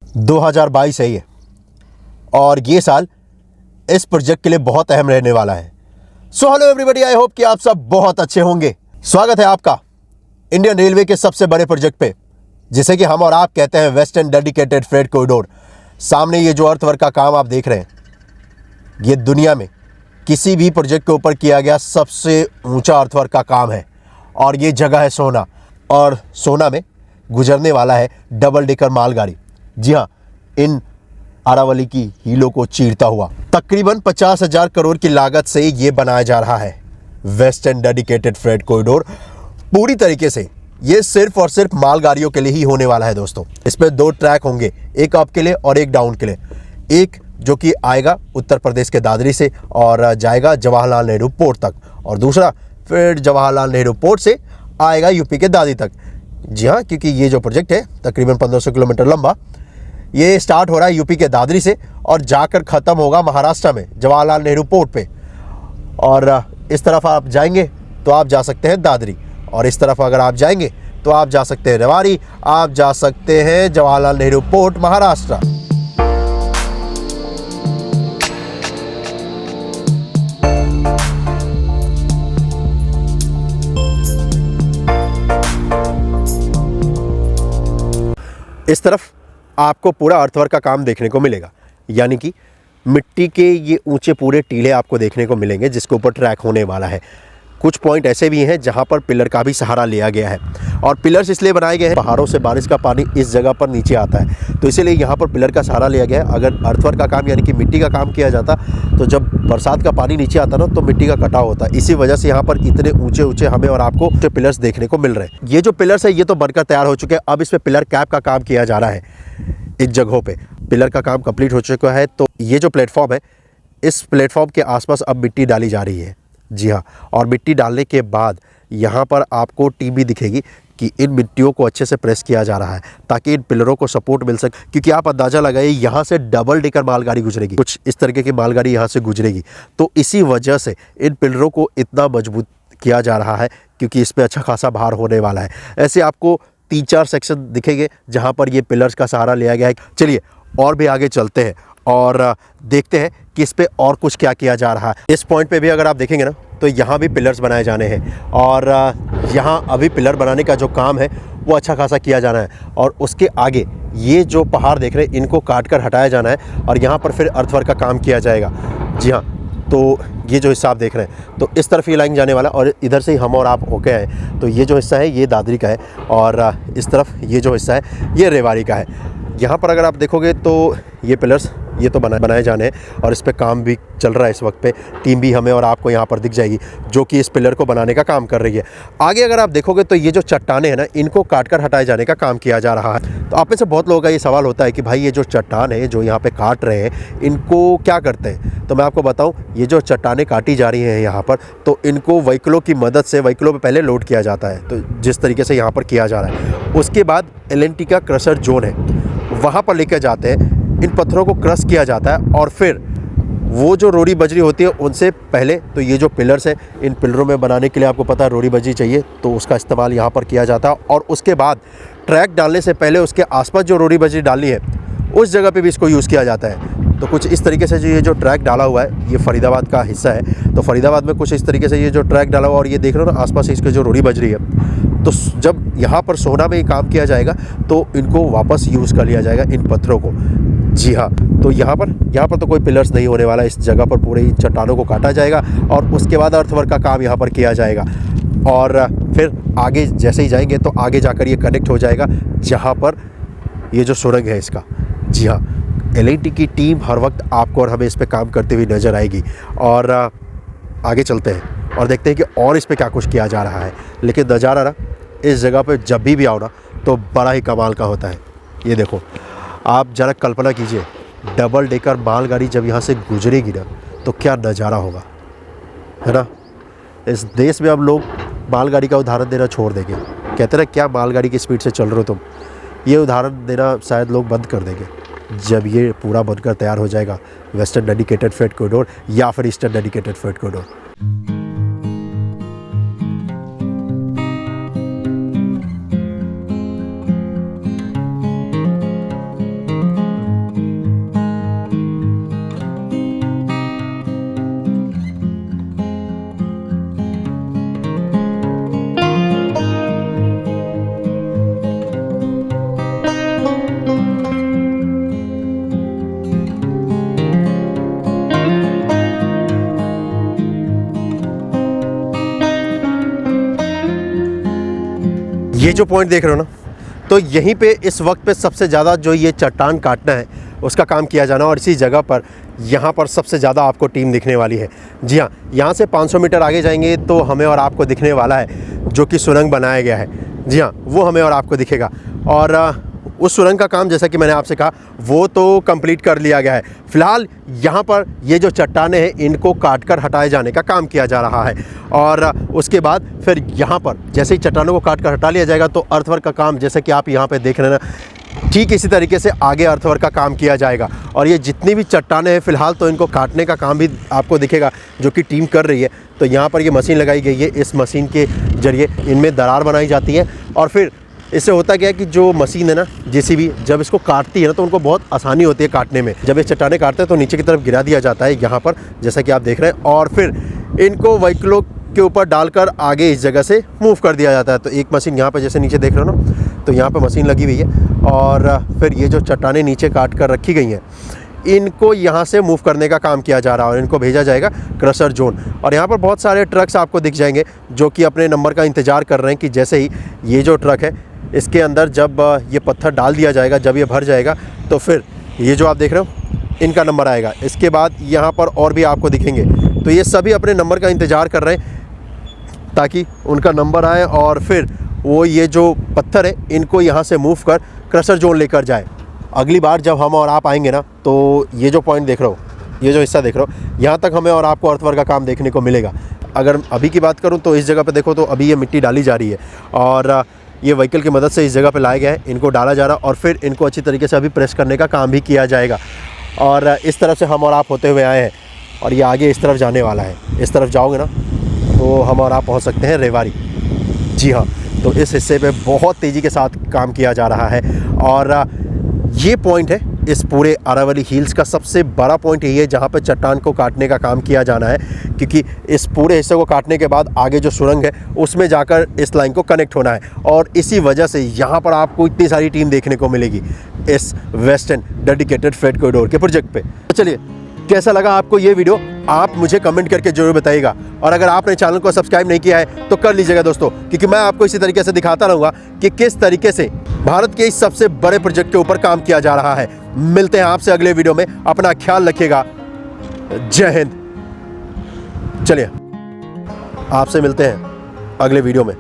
2022 है ये, और ये साल इस प्रोजेक्ट के लिए बहुत अहम रहने वाला है। So hello everybody, I hope कि आप सब बहुत अच्छे होंगे। स्वागत है आपका इंडियन रेलवे के सबसे बड़े प्रोजेक्ट पे, जिसे कि हम और आप कहते हैं वेस्टर्न डेडिकेटेड फ्रेट कॉरिडोर। सामने ये जो अर्थवर्क का काम आप देख रहे हैं, ये दुनिया में किसी भी प्रोजेक्ट के ऊपर किया गया सबसे ऊंचा अर्थवर्क का काम है। और ये जगह है सोना, और सोना में गुजरने वाला है डबल डेकर मालगाड़ी। जी हाँ, इन अरावली की हीलों को चीरता हुआ तकरीबन 50,000 करोड़ की लागत से ये बनाया जा रहा है वेस्टर्न डेडिकेटेड फ्रेट कॉरिडोर। पूरी तरीके से ये सिर्फ और सिर्फ मालगाड़ियों के लिए ही होने वाला है दोस्तों। इस पे 2 ट्रैक होंगे, एक अप के लिए और एक डाउन के लिए। एक जो कि आएगा उत्तर प्रदेश के दादरी से और जाएगा जवाहरलाल नेहरू पोर्ट तक, और दूसरा फिर जवाहरलाल नेहरू पोर्ट से आएगा यूपी के दादरी तक। जी हाँ, क्योंकि ये जो प्रोजेक्ट है तकरीबन 1500 किलोमीटर लंबा, ये स्टार्ट हो रहा है यूपी के दादरी से और जाकर ख़त्म होगा महाराष्ट्र में जवाहरलाल नेहरू पोर्ट पे। और इस तरफ आप जाएंगे तो आप जा सकते हैं दादरी, और इस तरफ अगर आप जाएंगे तो आप जा सकते हैं रेवाड़ी, आप जा सकते हैं जवाहरलाल नेहरू पोर्ट महाराष्ट्र। इस तरफ आपको पूरा अर्थवर्क का काम देखने को मिलेगा, यानी कि मिट्टी के ये ऊंचे पूरे टीले आपको देखने को मिलेंगे जिसके ऊपर ट्रैक होने वाला है। कुछ पॉइंट ऐसे भी हैं जहां पर पिलर का भी सहारा लिया गया है, और पिलर्स इसलिए बनाए गए हैं, पहाड़ों से बारिश का पानी इस जगह पर नीचे आता है, तो इसीलिए यहाँ पर पिलर का सहारा लिया गया है। अगर अर्थवर्क का काम यानी कि मिट्टी का काम किया जाता तो जब बरसात का पानी नीचे आता ना तो मिट्टी का कटाव होता है। इसी वजह से यहाँ पर इतने ऊंचे ऊंचे हमें और आपको जो पिलर्स देखने को मिल रहे हैं। ये जो पिलर्स है ये तो बनकर तैयार हो चुके हैं, अब इस पर पिलर कैप का काम किया जा रहा है। इन जगहों पे पिलर का काम कंप्लीट हो चुका है, तो ये जो प्लेटफॉर्म है, इस प्लेटफॉर्म के आसपास अब मिट्टी डाली जा रही है। जी हाँ, और मिट्टी डालने के बाद यहाँ पर आपको टीम भी दिखेगी कि इन मिट्टियों को अच्छे से प्रेस किया जा रहा है ताकि इन पिलरों को सपोर्ट मिल सके। क्योंकि आप अंदाज़ा लगाइए, यहाँ से डबल डेकर मालगाड़ी गुजरेगी, कुछ इस तरीके की मालगाड़ी यहाँ से गुजरेगी, तो इसी वजह से इन पिलरों को इतना मजबूत किया जा रहा है क्योंकि इस पर अच्छा खासा भार होने वाला है। ऐसे आपको 3-4 सेक्शन दिखेंगे जहाँ पर ये पिलर्स का सहारा लिया गया है। चलिए और भी आगे चलते हैं और देखते हैं कि इस पे और कुछ क्या किया जा रहा है। इस पॉइंट पे भी अगर आप देखेंगे ना तो यहाँ भी पिलर्स बनाए जाने हैं, और यहाँ अभी पिलर बनाने का जो काम है वो अच्छा खासा किया जाना है। और उसके आगे ये जो पहाड़ देख रहे हैं इनको काट कर हटाया जाना है, और यहाँ पर फिर अर्थवर्क का काम किया जाएगा। जी हाँ, तो ये जो हिस्सा आप देख रहे हैं, तो इस तरफ ये लाइन जाने वाला, और इधर से ही हम और आप होके आए, तो ये जो हिस्सा है ये दादरी का है, और इस तरफ ये जो हिस्सा है ये रेवाड़ी का है। यहाँ पर अगर आप देखोगे तो ये पिलर्स ये तो बनाए जाने हैं, और इस पे काम भी चल रहा है इस वक्त पे। टीम भी हमें और आपको यहाँ पर दिख जाएगी जो कि इस पिलर को बनाने का काम कर रही है। आगे अगर आप देखोगे तो ये जो चट्टाने हैं ना, इनको काट कर हटाए जाने का काम किया जा रहा है। तो आप में से बहुत लोगों का ये सवाल होता है कि भाई ये जो चट्टान है जो यहाँ पे काट रहे हैं इनको क्या करते हैं। तो मैं आपको बताऊँ, ये जो चट्टानें काटी जा रही हैं यहाँ पर, तो इनको व्हीकलों की मदद से व्हीकलों पर पहले लोड किया जाता है, तो जिस तरीके से यहाँ पर किया जा रहा है। उसके बाद LNT का क्रशर जोन है, वहाँ पर लेकर जाते हैं, इन पत्थरों को क्रश किया जाता है, और फिर वो जो रोड़ी बजरी होती है उनसे पहले तो ये जो पिलर्स हैं, इन पिलरों में बनाने के लिए आपको पता है रोड़ी बजरी चाहिए, तो उसका इस्तेमाल यहाँ पर किया जाता है। और उसके बाद ट्रैक डालने से पहले उसके आसपास जो रोड़ी बजरी डालनी है उस जगह पे भी इसको यूज़ किया जाता है। तो कुछ इस तरीके से ये जो ट्रैक डाला हुआ है ये फरीदाबाद का हिस्सा है, तो फरीदाबाद में कुछ इस तरीके से ये जो ट्रैक डाला हुआ, और ये देख रहे हो ना आसपास इसके जो रोड़ी बजरी है, तो जब यहाँ पर सोना में ये काम किया जाएगा तो इनको वापस यूज़ कर लिया जाएगा इन पत्थरों को। जी हाँ, तो यहाँ पर तो कोई पिलर्स नहीं होने वाला, इस जगह पर पूरे इन चट्टानों को काटा जाएगा, और उसके बाद अर्थवर्क का काम यहाँ पर किया जाएगा। और फिर आगे जैसे ही जाएंगे तो आगे जाकर ये कनेक्ट हो जाएगा जहाँ पर ये जो सुरंग है इसका। जी हाँ, LNT की टीम हर वक्त आपको और हमें इस पर काम करते हुए नज़र आएगी। और आगे चलते हैं और देखते हैं कि और इस पर क्या कुछ किया जा रहा है। लेकिन नज़ारा ना इस जगह पे जब भी आओ ना तो बड़ा ही कमाल का होता है। ये देखो, आप ज़रा कल्पना कीजिए, डबल डेकर मालगाड़ी जब यहाँ से गुजरेगी ना तो क्या नज़ारा होगा, है ना। इस देश में अब लोग मालगाड़ी का उदाहरण देना छोड़ देंगे, कहते ना क्या मालगाड़ी की स्पीड से चल रहे हो तुम, ये उदाहरण देना शायद लोग बंद कर देंगे जब ये पूरा बनकर तैयार हो जाएगा वेस्टर्न डेडिकेटेड फ्रेट कॉरिडोर या फिर ईस्टर्न डेडिकेटेड फ्रेट कॉरिडोर। ये जो पॉइंट देख रहे हो ना, तो यहीं पे इस वक्त पे सबसे ज़्यादा जो ये चट्टान काटना है उसका काम किया जाना, और इसी जगह पर यहाँ पर सबसे ज़्यादा आपको टीम दिखने वाली है। जी हाँ, यहाँ से 500 मीटर आगे जाएंगे तो हमें और आपको दिखने वाला है जो कि सुरंग बनाया गया है। जी हाँ, वो हमें और आपको दिखेगा, और उस सुरंग का काम जैसा कि मैंने आपसे कहा वो तो कंप्लीट कर लिया गया है। फ़िलहाल यहाँ पर ये जो चट्टानें हैं इनको काट कर हटाए जाने का काम किया जा रहा है, और उसके बाद फिर यहाँ पर जैसे ही चट्टानों को काट कर हटा लिया जाएगा तो अर्थवर्क का काम, जैसे कि आप यहाँ पे देख रहे हैं ना, ठीक इसी तरीके से आगे अर्थवर्क का काम किया जाएगा। और ये जितनी भी चट्टानें हैं फ़िलहाल तो इनको काटने का काम भी आपको दिखेगा जो कि टीम कर रही है। तो यहाँ पर ये मशीन लगाई गई है, इस मशीन के ज़रिए इनमें दरार बनाई जाती है, और फिर इससे होता क्या है कि जो मशीन है ना, जेसीबी, जब इसको काटती है ना तो उनको बहुत आसानी होती है काटने में। जब ये चट्टाने काटते हैं तो नीचे की तरफ गिरा दिया जाता है यहाँ पर, जैसा कि आप देख रहे हैं, और फिर इनको व्हीकलों के ऊपर डालकर आगे इस जगह से मूव कर दिया जाता है। तो एक मशीन यहाँ पर जैसे नीचे देख रहे हो ना, तो यहाँ पर मशीन लगी हुई है, और फिर ये जो चट्टाने नीचे काट कर रखी गई हैं इनको यहाँ से मूव करने का काम किया जा रहा है, और इनको भेजा जाएगा क्रशर जोन। और यहाँ पर बहुत सारे ट्रक्स आपको दिख जाएंगे जो कि अपने नंबर का इंतज़ार कर रहे हैं कि जैसे ही ये जो ट्रक है इसके अंदर जब ये पत्थर डाल दिया जाएगा, जब ये भर जाएगा तो फिर ये जो आप देख रहे हो इनका नंबर आएगा। इसके बाद यहाँ पर और भी आपको दिखेंगे, तो ये सभी अपने नंबर का इंतज़ार कर रहे हैं ताकि उनका नंबर आए, और फिर वो ये जो पत्थर है इनको यहाँ से मूव कर क्रशर जोन लेकर जाए। अगली बार जब हम और आप आएंगे ना, तो ये जो पॉइंट देख रहे हो, ये जो हिस्सा देख रहे हो, यहाँ तक हमें और आपको अर्थवर्क का काम देखने को मिलेगा। अगर अभी की बात करूँ तो इस जगह पे देखो तो अभी ये मिट्टी डाली जा रही है, और ये व्हीकल की मदद से इस जगह पे लाया गया है, इनको डाला जा रहा है, और फिर इनको अच्छी तरीके से अभी प्रेस करने का काम भी किया जाएगा। और इस तरफ से हम और आप होते हुए आए हैं, और ये आगे इस तरफ जाने वाला है। इस तरफ जाओगे ना तो हम और आप पहुँच सकते हैं रेवाड़ी। जी हाँ, तो इस हिस्से पे बहुत तेज़ी के साथ काम किया जा रहा है, और ये पॉइंट है इस पूरे अरावली हिल्स का सबसे बड़ा पॉइंट यही है जहाँ पे चट्टान को काटने का काम किया जाना है, क्योंकि इस पूरे हिस्से को काटने के बाद आगे जो सुरंग है उसमें जाकर इस लाइन को कनेक्ट होना है, और इसी वजह से यहाँ पर आपको इतनी सारी टीम देखने को मिलेगी इस वेस्टर्न डेडिकेटेड फ्रेट कॉरिडोर के प्रोजेक्ट पे। तो चलिए, कैसा लगा आपको ये वीडियो आप मुझे कमेंट करके जरूर बताइएगा, और अगर आपने चैनल को सब्सक्राइब नहीं किया है तो कर लीजिएगा दोस्तों, क्योंकि मैं आपको इसी तरीके से दिखाता रहूँगा कि किस तरीके से भारत के इस सबसे बड़े प्रोजेक्ट के ऊपर काम किया जा रहा है। मिलते हैं आपसे अगले वीडियो में, अपना ख्याल रखिएगा। जय हिंद। चलिए, आपसे मिलते हैं अगले वीडियो में।